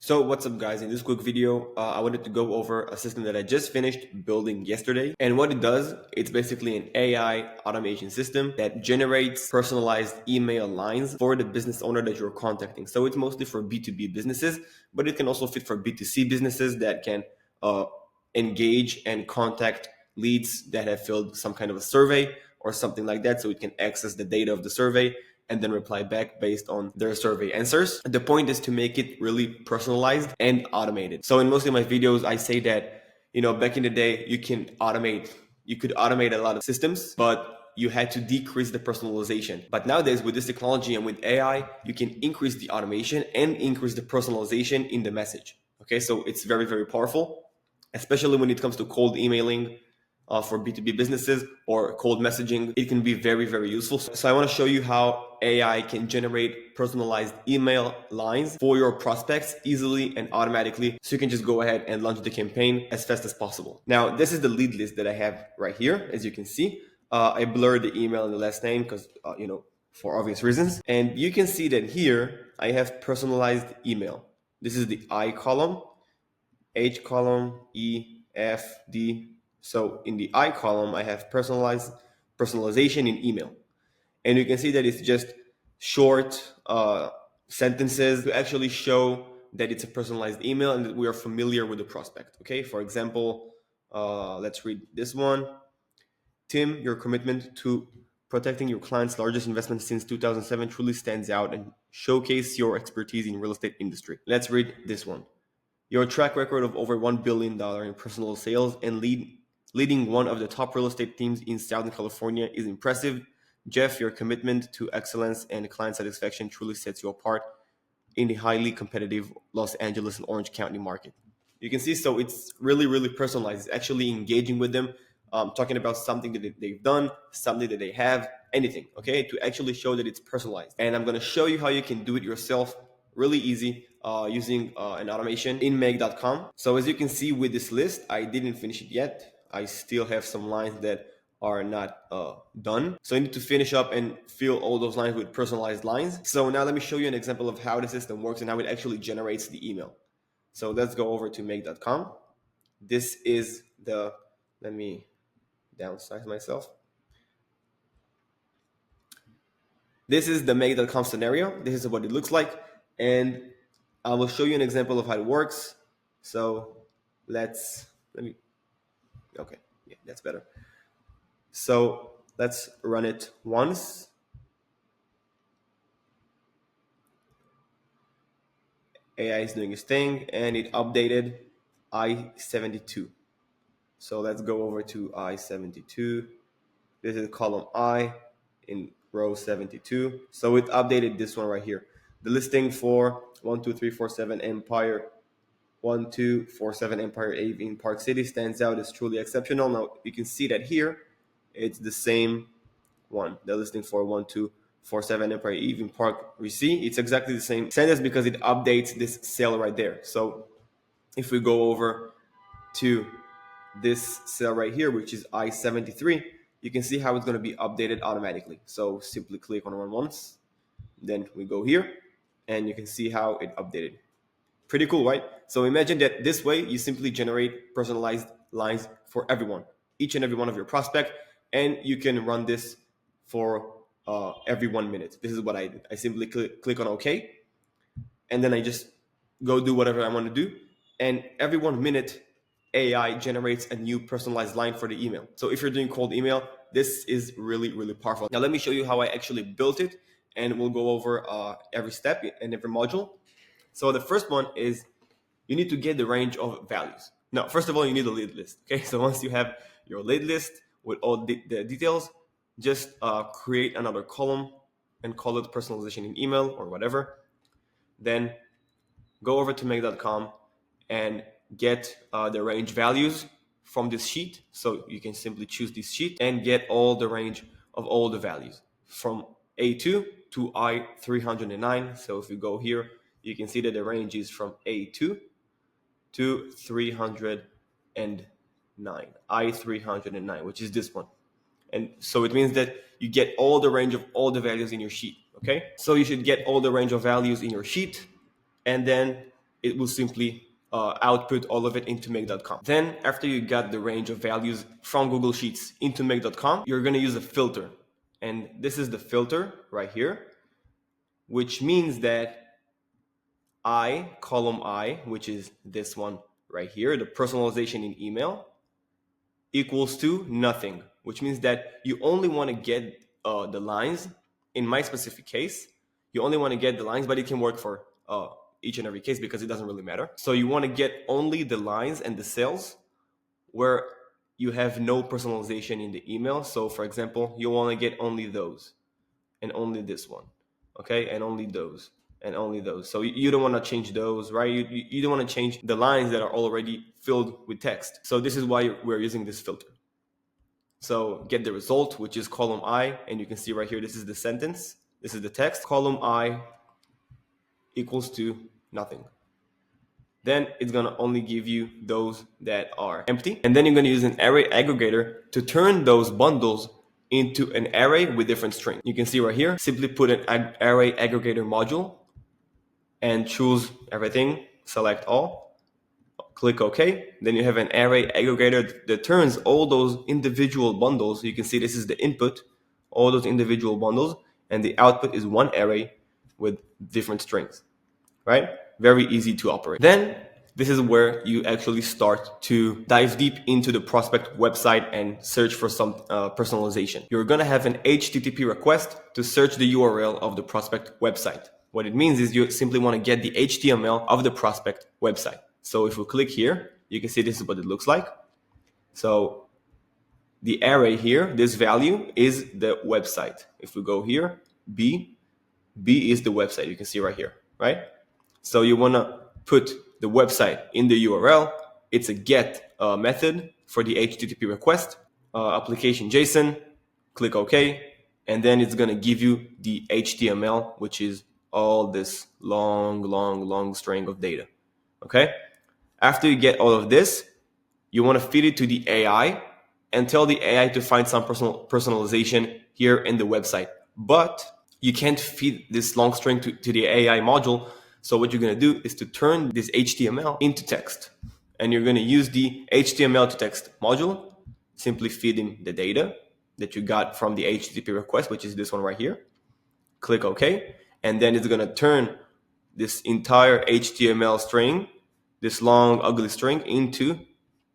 So what's up guys, in this quick video, I wanted to go over a system that I just finished building yesterday. And what it does, it's basically an AI automation system that generates personalized email lines for the business owner that you're contacting. So it's mostly for B2B businesses, but it can also fit for B2C businesses that can engage and contact leads that have filled some kind of a survey or something like that. So it can access the data of the survey and then reply back based on their survey answers. The point is to make it really personalized and automated. So in most of my videos, I say that, back in the day, you could automate a lot of systems, but you had to decrease the personalization. But nowadays with this technology and with AI, you can increase the automation and increase the personalization in the message. Okay, so it's very, very powerful, especially when it comes to cold emailing, for B2B businesses or cold messaging. It can be very, very useful. So I want to show you how AI can generate personalized email lines for your prospects easily and automatically. So you can just go ahead and launch the campaign as fast as possible. Now, this is the lead list that I have right here. As you can see, I blurred the email and the last name because, for obvious reasons. And you can see that here I have personalized email. This is the I column, H column, E, F, D. So in the I column, I have personalization in email. And you can see that it's just short sentences to actually show that it's a personalized email and that we are familiar with the prospect. Okay, for example, let's read this one. Tim, your commitment to protecting your client's largest investment since 2007 truly stands out and showcase your expertise in real estate industry. Let's read this one. Your track record of over $1 billion in personal sales and leading one of the top real estate teams in Southern California is impressive. Jeff, your commitment to excellence and client satisfaction truly sets you apart in the highly competitive Los Angeles and Orange County market. You can see, so it's really, really personalized. It's actually engaging with them, talking about something that they've done, something that they have, anything, okay, to actually show that it's personalized. And I'm going to show you how you can do it yourself really easy using an automation in make.com. So as you can see with this list, I didn't finish it yet. I still have some lines that are not done. So I need to finish up and fill all those lines with personalized lines. So now let me show you an example of how the system works and how it actually generates the email. So let's go over to make.com. This is let me downsize myself. This is the make.com scenario. This is what it looks like. And I will show you an example of how it works. So okay, yeah, that's better. So let's run it once. AI is doing its thing and it updated I-72. So let's go over to I-72. This is column I in row 72. So it updated this one right here. The listing for 12347 Empire 1247 Empire Ave in Park City stands out as truly exceptional. Now you can see that here it's the same one. The listing for 1247 Empire Ave in Park Reci. It's exactly the same sentence because it updates this cell right there. So if we go over to this cell right here, which is I-73, you can see how it's going to be updated automatically. So simply click on one once, then we go here and you can see how it updated. Pretty cool, right? So imagine that this way you simply generate personalized lines for everyone, each and every one of your prospect, and you can run this for every 1 minute. This is what I did. I simply click on OK, and then I just go do whatever I want to do. And every 1 minute, AI generates a new personalized line for the email. So if you're doing cold email, this is really, really powerful. Now let me show you how I actually built it, and we'll go over every step and every module. So the first one is you need to get the range of values. Now, first of all, you need a lead list. Okay, so once you have your lead list with all the details, just create another column and call it personalization in email or whatever. Then go over to make.com and get the range values from this sheet. So you can simply choose this sheet and get all the range of all the values from A2 to I-309. So if you go here, you can see that the range is from A2 to 309, I-309, which is this one. And so it means that you get all the range of all the values in your sheet. Okay, so you should get all the range of values in your sheet, and then it will simply output all of it into make.com. Then after you got the range of values from Google Sheets into make.com, you're going to use a filter. And this is the filter right here, which means that column I, which is this one right here, the personalization in email, equals to nothing, which means that you only want to get the lines. In my specific case, you only want to get the lines, but it can work for each and every case because it doesn't really matter. So you want to get only the lines and the cells where you have no personalization in the email. So for example, you want to get only those and only this one, okay, and only those and only those. So you don't want to change those, right? You don't want to change the lines that are already filled with text. So this is why we're using this filter. So get the result, which is column I, and you can see right here, this is the sentence, this is the text. Column I equals to nothing. Then it's going to only give you those that are empty. And then you're going to use an array aggregator to turn those bundles into an array with different strings. You can see right here, simply put an array aggregator module and choose everything, select all, click OK. Then you have an array aggregator that turns all those individual bundles. You can see this is the input, all those individual bundles, and the output is one array with different strings, right? Very easy to operate. Then this is where you actually start to dive deep into the prospect website and search for some personalization. You're going to have an HTTP request to search the URL of the prospect website. What it means is you simply want to get the HTML of the prospect website. So if we click here, you can see this is what it looks like. So the array here, this value is the website. If we go here, B is the website. You can see right here, right? So you want to put the website in the URL. It's a get method for the HTTP request, application JSON, click OK, and then it's going to give you the HTML, which is all this long string of data. Okay. After you get all of this, you want to feed it to the AI and tell the AI to find some personalization here in the website. But you can't feed this long string to the AI module. So what you're going to do is to turn this HTML into text. And you're going to use the HTML to text module, simply feeding the data that you got from the HTTP request, which is this one right here. Click OK. And then it's going to turn this entire HTML string, this long, ugly string, into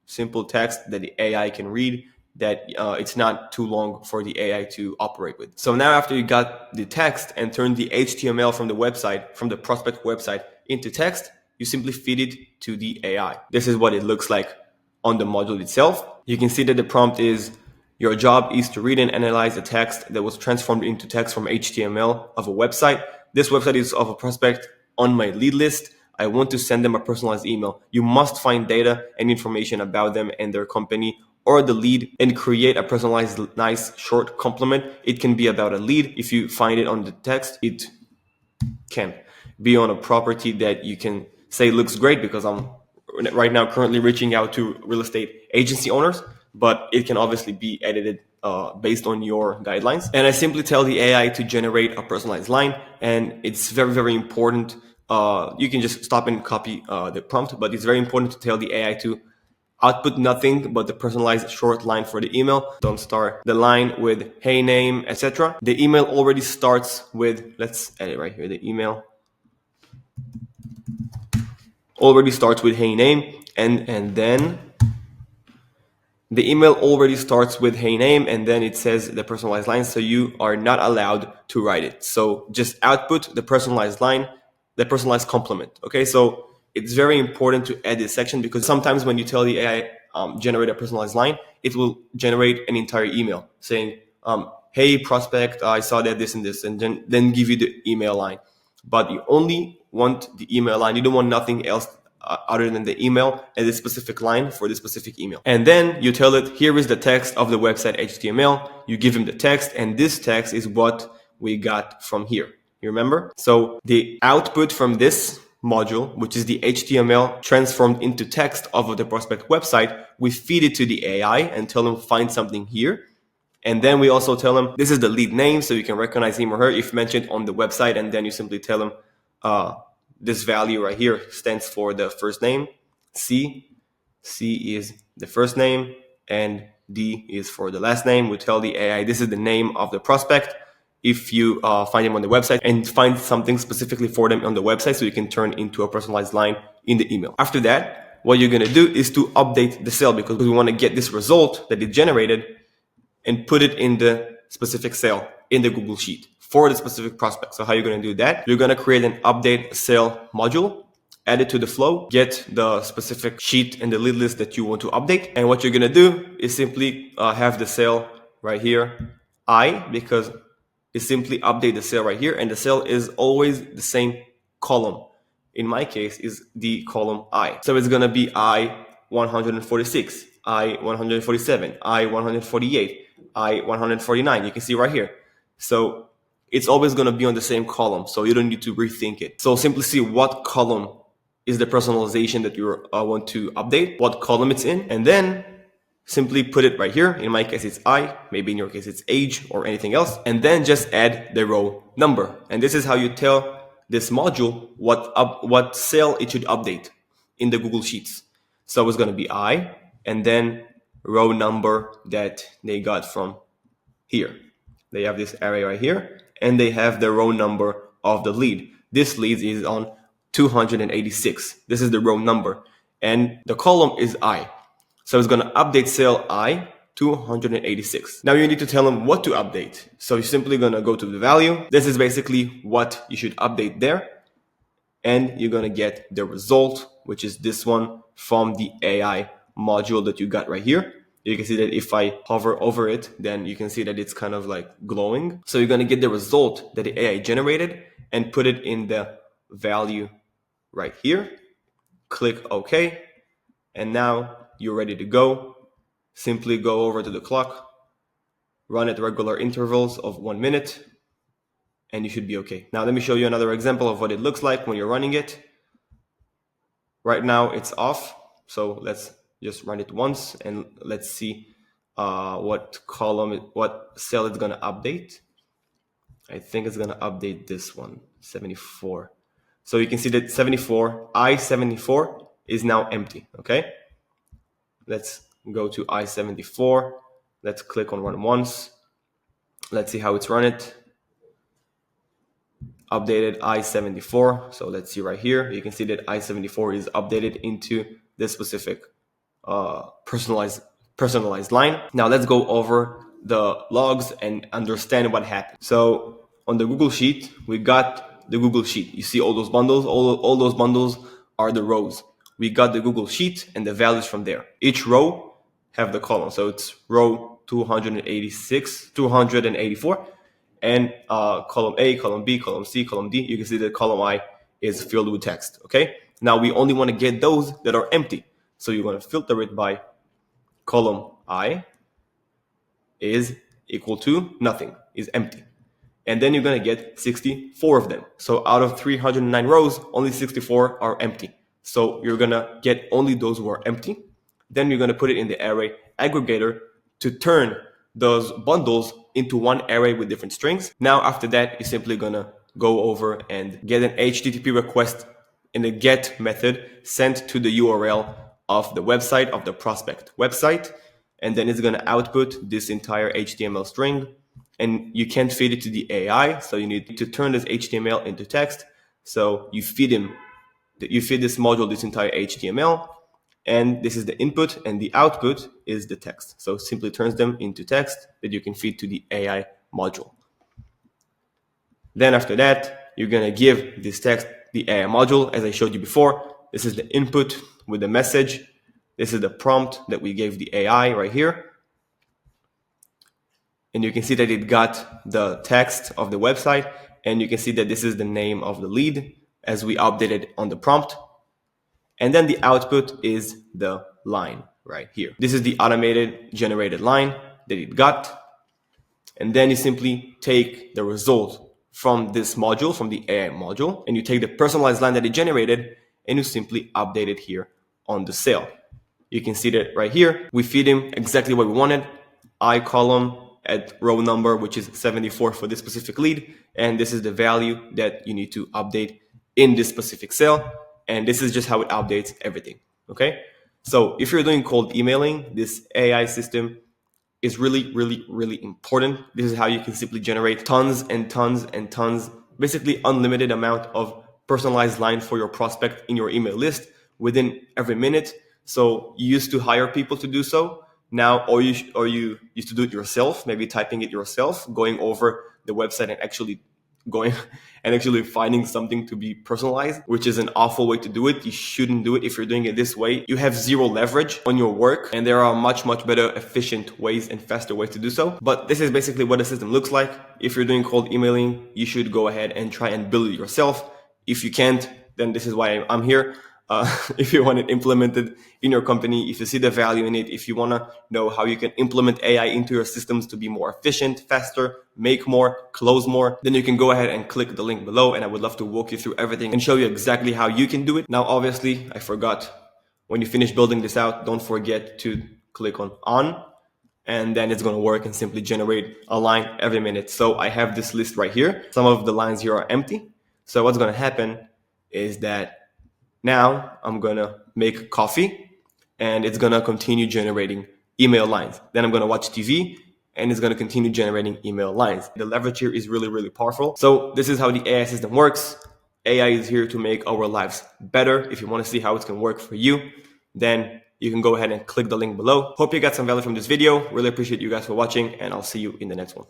simple text that the AI can read, that it's not too long for the AI to operate with. So now after you got the text and turned the HTML from the website, from the prospect website into text, you simply feed it to the AI. This is what it looks like on the module itself. You can see that the prompt is, your job is to read and analyze the text that was transformed into text from HTML of a website. This website is of a prospect on my lead list. I want to send them a personalized email. You must find data and information about them and their company or the lead and create a personalized, nice, short compliment. It can be about a lead. If you find it on the text, it can be on a property that you can say looks great, because I'm right now currently reaching out to real estate agency owners, but it can obviously be edited based on your guidelines. And I simply tell the AI to generate a personalized line, and it's very important. You can just stop and copy the prompt, but it's very important to tell the AI to output nothing but the personalized short line for the email. Don't start the line with hey name, etc. The email already starts with, let's edit right here, the email already starts with hey name, and then the email already starts with hey name, and then it says the personalized line, so you are not allowed to write it. So just output the personalized line, the personalized compliment. Okay, so it's very important to add this section, because sometimes when you tell the AI generate a personalized line, it will generate an entire email saying, hey prospect, I saw that this and this, and then give you the email line. But you only want the email line. You don't want nothing else other than the email and the specific line for the specific email. And then you tell it, here is the text of the website HTML. You give him the text, and this text is what we got from here. You remember? So the output from this module, which is the HTML transformed into text of the prospect website, we feed it to the AI and tell him find something here. And then we also tell him this is the lead name, so you can recognize him or her if mentioned on the website. And then you simply tell him this value right here stands for the first name. C is the first name, and D is for the last name. We tell the AI this is the name of the prospect. If you find them on the website, and find something specifically for them on the website so you can turn into a personalized line in the email. After that, what you're going to do is to update the cell, because we want to get this result that it generated and put it in the specific cell in the Google Sheet for the specific prospect. So how you're going to do that? You're going to create an update cell module, add it to the flow, get the specific sheet and the lead list that you want to update. And what you're going to do is simply have the cell right here, I, because it simply update the cell right here. And the cell is always the same column. In my case is the column I. So it's going to be I 146, I 147, I 148, I 149. You can see right here. So it's always going to be on the same column. So you don't need to rethink it. So simply see what column is the personalization that you want to update, what column it's in, and then simply put it right here. In my case, it's I, maybe in your case, it's age or anything else, and then just add the row number. And this is how you tell this module what cell it should update in the Google Sheets. So it's going to be I, and then row number that they got from here. They have this array right here, and they have the row number of the lead. This lead is on 286. This is the row number, and the column is I. So it's going to update cell I 286. Now you need to tell them what to update. So you're simply going to go to the value. This is basically what you should update there. And you're going to get the result, which is this one from the AI module that you got right here. You can see that if I hover over it, then you can see that it's kind of like glowing. So you're going to get the result that the AI generated and put it in the value right here. Click OK. And now you're ready to go. Simply go over to the clock, run at regular intervals of 1 minute, and you should be okay. Now let me show you another example of what it looks like when you're running it. Right now it's off, so let's just run it once and let's see what cell it's going to update. I think it's going to update this one, 74. So you can see that 74, I-74 is now empty, okay? Let's go to I-74. Let's click on run once. Let's see how it's run it. Updated I-74. So let's see right here. You can see that I-74 is updated into this specific personalized line. Now let's go over the logs and understand what happened. So on the Google Sheet, we got the Google Sheet. You see all those bundles? All those bundles are the rows. We got the Google Sheet and the values from there. Each row have the column. So it's row 286, 284, and column A, column B, column C, column D. You can see that column I is filled with text. Okay. Now we only want to get those that are empty. So you're going to filter it by column I is equal to nothing, is empty. And then you're going to get 64 of them. So out of 309 rows, only 64 are empty. So you're going to get only those who are empty. Then you're going to put it in the array aggregator to turn those bundles into one array with different strings. Now, after that, you're simply going to go over and get an HTTP request in the GET method sent to the URL of the website, of the prospect website. And then it's going to output this entire HTML string. And you can't feed it to the AI. So you need to turn this HTML into text. So you feed this module this entire HTML, and this is the input, and the output is the text. So it simply turns them into text that you can feed to the AI module. Then after that, you're going to give this text the AI module, as I showed you before. This is the input with the message. This is the prompt that we gave the AI right here. And you can see that it got the text of the website, and you can see that this is the name of the lead as we updated on the prompt. And then the output is the line right here. This is the automated generated line that it got. And then you simply take the result from this module, from the AI module, and you take the personalized line that it generated, and you simply update it here on the cell. You can see that right here. We feed him exactly what we wanted. I column at row number, which is 74 for this specific lead. And this is the value that you need to update in this specific cell. And this is just how it updates everything. Okay. So if you're doing cold emailing, this AI system is really, really, really important. This is how you can simply generate tons and tons and tons, basically unlimited amount of personalized line for your prospect in your email list within every minute. So you used to hire people to do so. Now, or you used to do it yourself, maybe typing it yourself, going over the website and actually going and actually finding something to be personalized, which is an awful way to do it. You shouldn't do it. If you're doing it this way, you have zero leverage on your work, and there are much, much better, efficient ways and faster ways to do so. But this is basically what the system looks like. If you're doing cold emailing, you should go ahead and try and build it yourself. If you can't, then this is why I'm here. If you want it implemented in your company, if you see the value in it, if you want to know how you can implement AI into your systems to be more efficient, faster, make more, close more, then you can go ahead and click the link below, and I would love to walk you through everything and show you exactly how you can do it. Now, obviously, I forgot, when you finish building this out, don't forget to click on, and then it's going to work and simply generate a line every minute. So I have this list right here. Some of the lines here are empty. So what's going to happen is that now I'm going to make coffee, and it's going to continue generating email lines. Then I'm going to watch TV, and it's going to continue generating email lines. The leverage here is really, really powerful. So this is how the AI system works. AI is here to make our lives better. If you want to see how it's going to work for you, then you can go ahead and click the link below. Hope you got some value from this video. Really appreciate you guys for watching, and I'll see you in the next one.